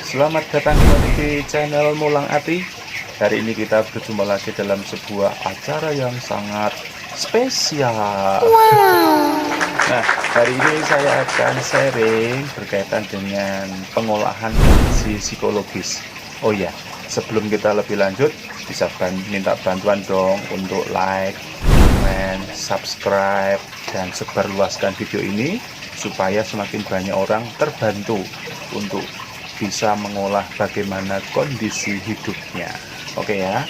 selamat datang kembali di channel Mulang Ati. Hari ini kita berjumpa lagi dalam sebuah acara yang sangat spesial. Nah, hari ini saya akan sharing berkaitan dengan pengolahan kondisi psikologis. Oh ya, sebelum kita lebih lanjut, bisa minta bantuan dong untuk like, comment, subscribe, dan sebarluaskan video ini supaya semakin banyak orang terbantu untuk bisa mengolah bagaimana kondisi hidupnya. Oke ya,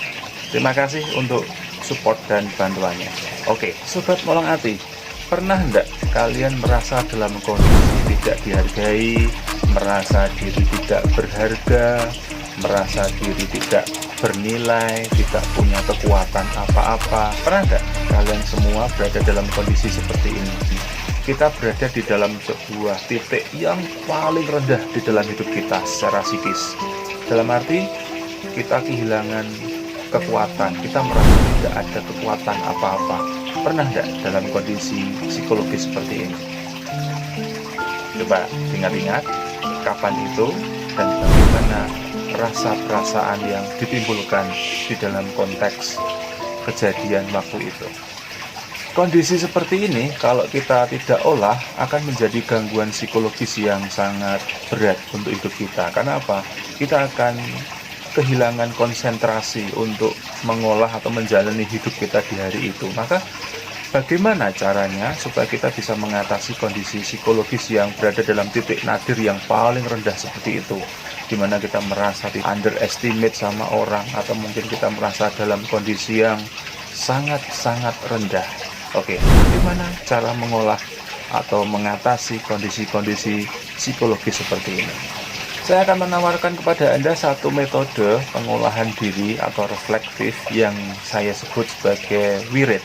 terima kasih untuk support dan bantuannya. Oke, Sobat Mulang Ati, pernah enggak kalian merasa dalam kondisi tidak dihargai, merasa diri tidak berharga, merasa diri tidak bernilai, tidak punya kekuatan apa-apa? Pernah enggak kalian semua berada dalam kondisi seperti ini? Kita berada di dalam sebuah titik yang paling rendah di dalam hidup kita secara psikis. Dalam arti kita kehilangan kekuatan, kita merasa tidak ada kekuatan apa-apa. Pernah enggak dalam kondisi psikologis seperti ini? Coba ingat-ingat kapan itu dan bagaimana rasa perasaan yang ditimbulkan di dalam konteks kejadian waktu itu. Kondisi seperti ini kalau kita tidak olah akan menjadi gangguan psikologis yang sangat berat untuk hidup kita. Karena apa? Kita akan kehilangan konsentrasi untuk mengolah atau menjalani hidup kita di hari itu. Maka bagaimana caranya supaya kita bisa mengatasi kondisi psikologis yang berada dalam titik nadir yang paling rendah seperti itu, di mana kita merasa di underestimate sama orang, atau mungkin kita merasa dalam kondisi yang sangat-sangat rendah. Oke, bagaimana cara mengolah atau mengatasi kondisi-kondisi psikologis seperti ini? Saya akan menawarkan kepada Anda satu metode pengolahan diri atau reflektif yang saya sebut sebagai wirid.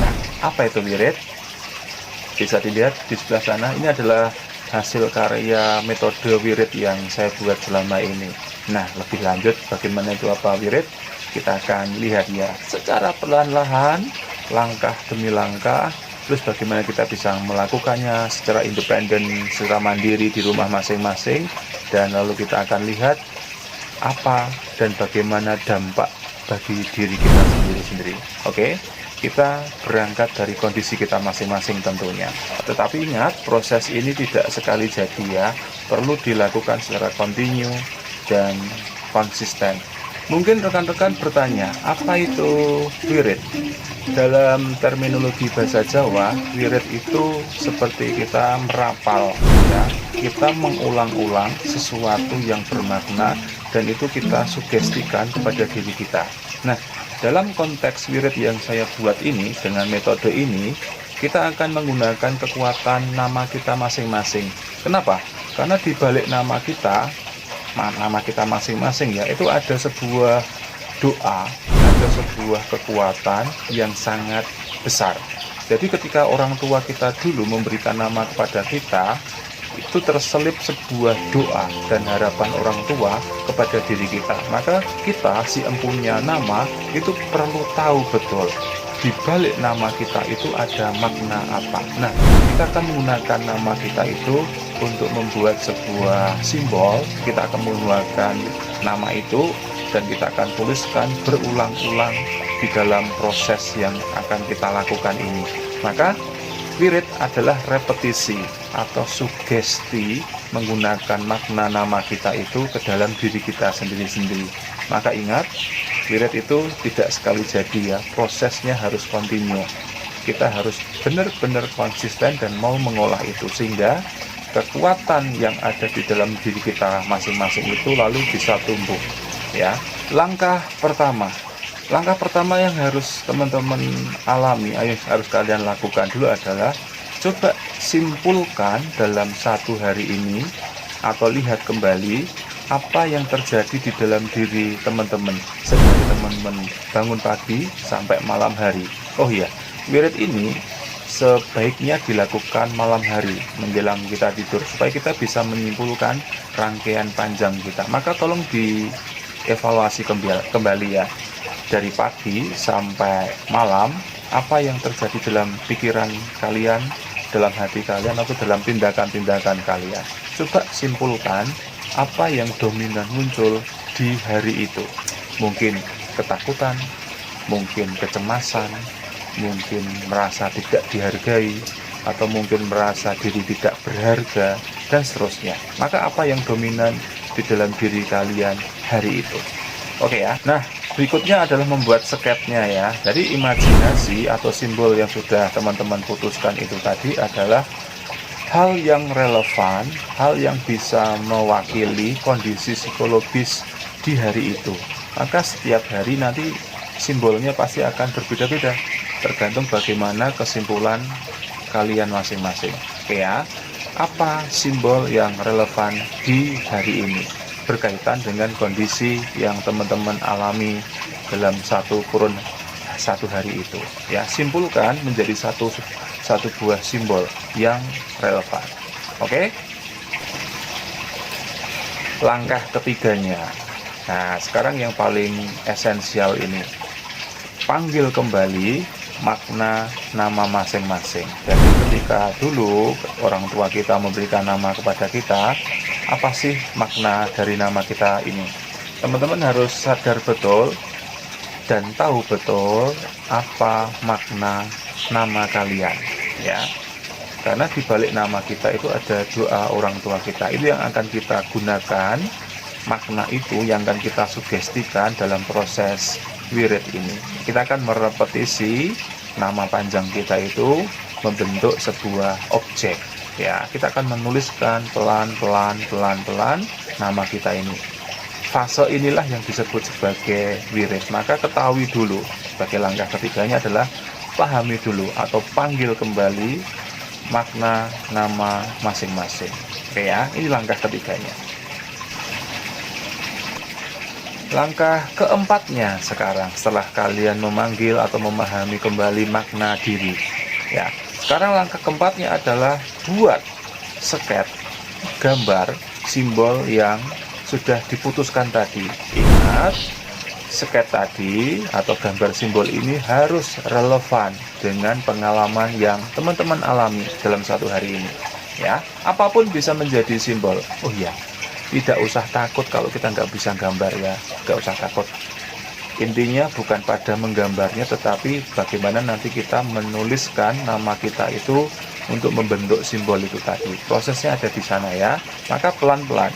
Nah, apa itu wirid? Bisa dilihat di sebelah sana, ini adalah hasil karya metode wirid yang saya buat selama ini. Nah, lebih lanjut bagaimana itu apa wirid? Kita akan lihat ya secara perlahan-lahan, langkah demi langkah, terus bagaimana kita bisa melakukannya secara independen, secara mandiri di rumah masing-masing, dan lalu kita akan lihat apa dan bagaimana dampak bagi diri kita sendiri-sendiri. Oke, kita berangkat dari kondisi kita masing-masing tentunya. Tetapi ingat, proses ini tidak sekali jadi ya, perlu dilakukan secara kontinu dan konsisten. Mungkin rekan-rekan bertanya, apa itu wirid? Dalam terminologi bahasa Jawa, wirid itu seperti kita merapal, ya. Kita mengulang-ulang sesuatu yang bermakna dan itu kita sugestikan kepada diri kita. Nah, dalam konteks wirid yang saya buat ini, dengan metode ini, kita akan menggunakan kekuatan nama kita masing-masing. Kenapa? Karena di balik nama kita masing-masing ya, itu ada sebuah doa, ada sebuah kekuatan yang sangat besar. Jadi ketika orang tua kita dulu memberikan nama kepada kita, itu terselip sebuah doa dan harapan orang tua kepada diri kita. Maka kita, si empunya nama, itu perlu tahu betul di balik nama kita itu ada makna apa. Nah, kita akan menggunakan nama kita itu untuk membuat sebuah simbol. Kita akan menggunakan nama itu dan kita akan tuliskan berulang-ulang di dalam proses yang akan kita lakukan ini. Maka wirid adalah repetisi atau sugesti menggunakan makna nama kita itu ke dalam diri kita sendiri-sendiri. Maka ingat, wirid itu tidak sekali jadi ya, prosesnya harus kontinu. Kita harus benar-benar konsisten dan mau mengolah itu, sehingga kekuatan yang ada di dalam diri kita masing-masing itu lalu bisa tumbuh ya. Langkah pertama yang harus teman-teman alami, harus kalian lakukan dulu adalah coba simpulkan dalam satu hari ini atau lihat kembali apa yang terjadi di dalam diri teman-teman sejak teman-teman bangun pagi sampai malam hari. Oh iya, wirid ini sebaiknya dilakukan malam hari menjelang kita tidur supaya kita bisa menyimpulkan rangkaian panjang kita. Maka tolong dievaluasi kembali ya, dari pagi sampai malam apa yang terjadi dalam pikiran kalian, dalam hati kalian, atau dalam tindakan-tindakan kalian. Coba simpulkan apa yang dominan muncul di hari itu. Mungkin ketakutan, mungkin kecemasan, mungkin merasa tidak dihargai, atau mungkin merasa diri tidak berharga, dan seterusnya. Maka apa yang dominan di dalam diri kalian hari itu? Oke ya. Nah, berikutnya adalah membuat sketnya ya. Jadi imajinasi atau simbol yang sudah teman-teman putuskan itu tadi adalah hal yang relevan, hal yang bisa mewakili kondisi psikologis di hari itu. Maka setiap hari nanti simbolnya pasti akan berbeda-beda, tergantung bagaimana kesimpulan kalian masing-masing. Oke ya, apa simbol yang relevan di hari ini berkaitan dengan kondisi yang teman-teman alami dalam satu hari itu ya, simpulkan menjadi satu buah simbol yang relevan. Oke, langkah ketiganya. Nah, sekarang yang paling esensial ini, panggil kembali makna nama masing-masing. Jadi ketika dulu orang tua kita memberikan nama kepada kita, apa sih makna dari nama kita ini? Teman-teman harus sadar betul dan tahu betul apa makna nama kalian ya. Karena di balik nama kita itu ada doa orang tua kita. Itu yang akan kita gunakan, makna itu yang akan kita sugestikan dalam proses wirid ini. Kita akan merepetisi nama panjang kita itu membentuk sebuah objek ya. Kita akan menuliskan pelan-pelan nama kita ini. Fase inilah yang disebut sebagai wirid. Maka ketahui dulu, sebagai langkah ketiganya adalah pahami dulu atau panggil kembali makna nama masing-masing. Oke ya, ini langkah ketiganya. Langkah keempatnya sekarang, setelah kalian memanggil atau memahami kembali makna diri ya, sekarang langkah keempatnya adalah buat sket gambar simbol yang sudah diputuskan tadi. Ingat, sket tadi atau gambar simbol ini harus relevan dengan pengalaman yang teman-teman alami dalam satu hari ini ya. Apapun bisa menjadi simbol. Oh iya, tidak usah takut kalau kita nggak bisa gambar ya, nggak usah takut. Intinya bukan pada menggambarnya, tetapi bagaimana nanti kita menuliskan nama kita itu untuk membentuk simbol itu tadi. Prosesnya ada di sana ya. Maka pelan-pelan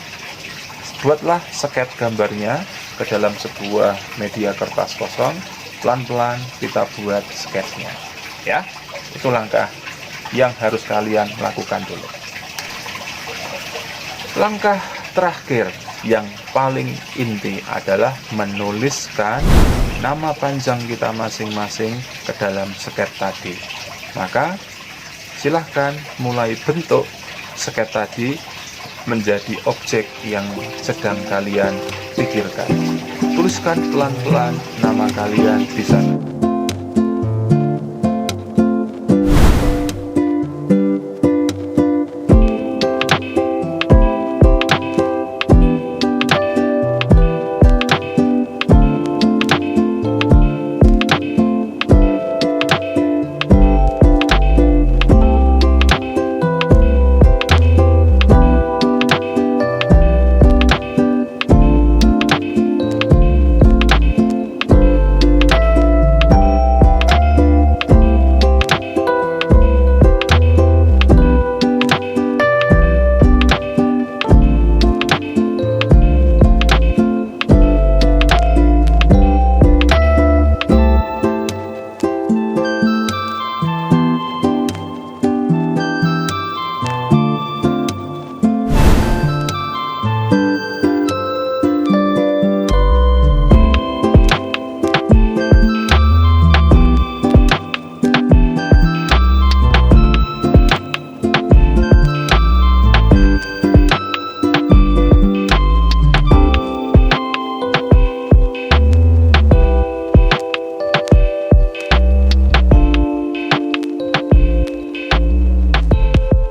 buatlah sket gambarnya ke dalam sebuah media kertas kosong. Pelan-pelan kita buat sketnya ya. Itu langkah yang harus kalian lakukan dulu. Langkah terakhir yang paling inti adalah menuliskan nama panjang kita masing-masing ke dalam sket tadi. Maka silahkan mulai bentuk sket tadi menjadi objek yang sedang kalian pikirkan. Tuliskan pelan-pelan nama kalian di sana.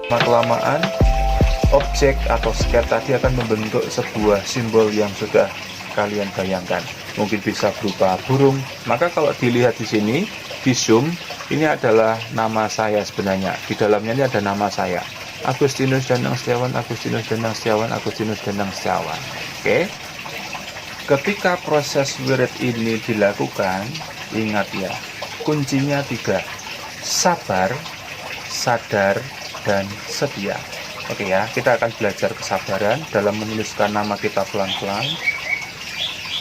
Lama-kelamaan objek atau sket tadi akan membentuk sebuah simbol yang sudah kalian bayangkan. Mungkin bisa berupa burung. Maka kalau dilihat di sini, di zoom, ini adalah nama saya sebenarnya. Di dalamnya ini ada nama saya. Agustinus Danang Setiawan, Agustinus Danang Setiawan, Agustinus Danang Setiawan. Oke. Ketika proses wirid ini dilakukan, ingat ya, kuncinya 3. Sabar, sadar, dan setia. Oke ya, kita akan belajar kesabaran dalam menuliskan nama kita pelan-pelan.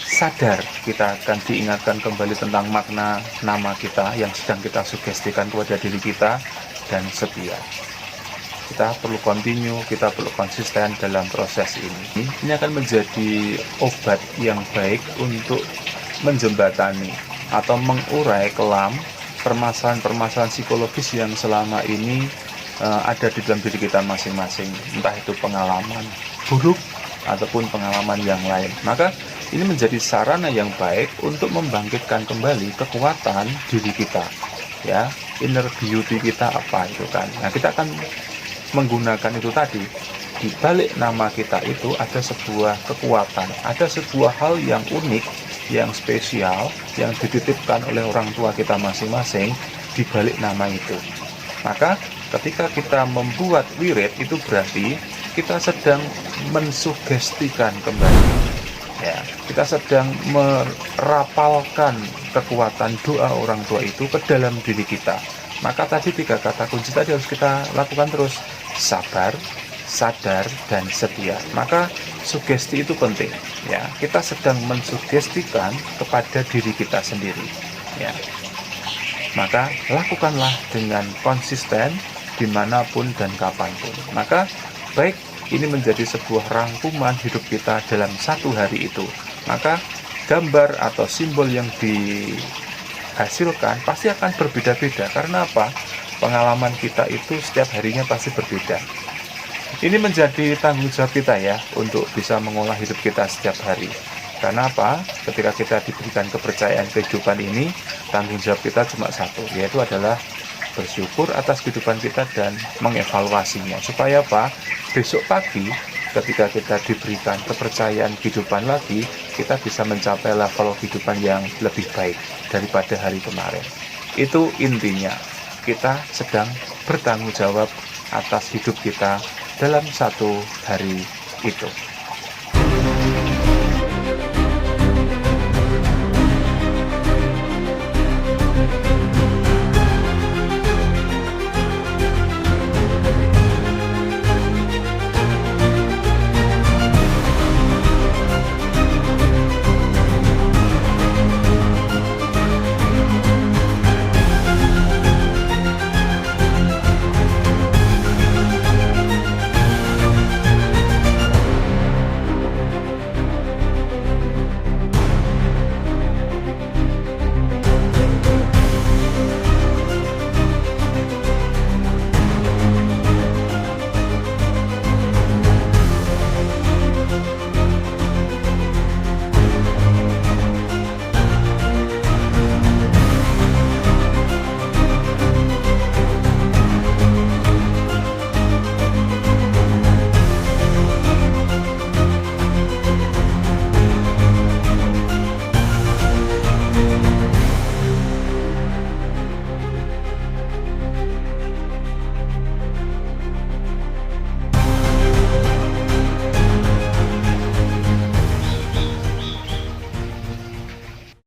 Sadar, kita akan diingatkan kembali tentang makna nama kita yang sedang kita sugestikan kepada diri kita. Dan setia, kita perlu continue, kita perlu konsisten dalam proses ini. Ini akan menjadi obat yang baik untuk menjembatani atau mengurai kelam permasalahan-permasalahan psikologis yang selama ini ada di dalam diri kita masing-masing, entah itu pengalaman buruk ataupun pengalaman yang lain. Maka ini menjadi sarana yang baik untuk membangkitkan kembali kekuatan diri kita, ya, inner beauty kita apa itu kan. Nah, kita akan menggunakan itu tadi. Di balik nama kita itu ada sebuah kekuatan, ada sebuah hal yang unik, yang spesial, yang dititipkan oleh orang tua kita masing-masing di balik nama itu. Maka ketika kita membuat wirid, itu berarti kita sedang mensugestikan kembali, ya, kita sedang merapalkan kekuatan doa orang tua itu ke dalam diri kita. Maka tadi 3 kata kunci tadi harus kita lakukan terus: sabar, sadar, dan setia. Maka sugesti itu penting, ya. Kita sedang mensugestikan kepada diri kita sendiri, ya. Maka lakukanlah dengan konsisten dimanapun dan kapanpun. Maka baik ini menjadi sebuah rangkuman hidup kita dalam 1 hari itu. Maka gambar atau simbol yang dihasilkan pasti akan berbeda-beda. Karena apa? Pengalaman kita itu setiap harinya pasti berbeda. Ini menjadi tanggung jawab kita ya, untuk bisa mengolah hidup kita setiap hari. Karena apa? Ketika kita diberikan kepercayaan kehidupan ini, tanggung jawab kita cuma 1, yaitu adalah bersyukur atas kehidupan kita dan mengevaluasinya. Supaya apa? Besok pagi ketika kita diberikan kepercayaan kehidupan lagi, kita bisa mencapai level kehidupan yang lebih baik daripada hari kemarin. Itu intinya, kita sedang bertanggung jawab atas hidup kita dalam 1 hari itu.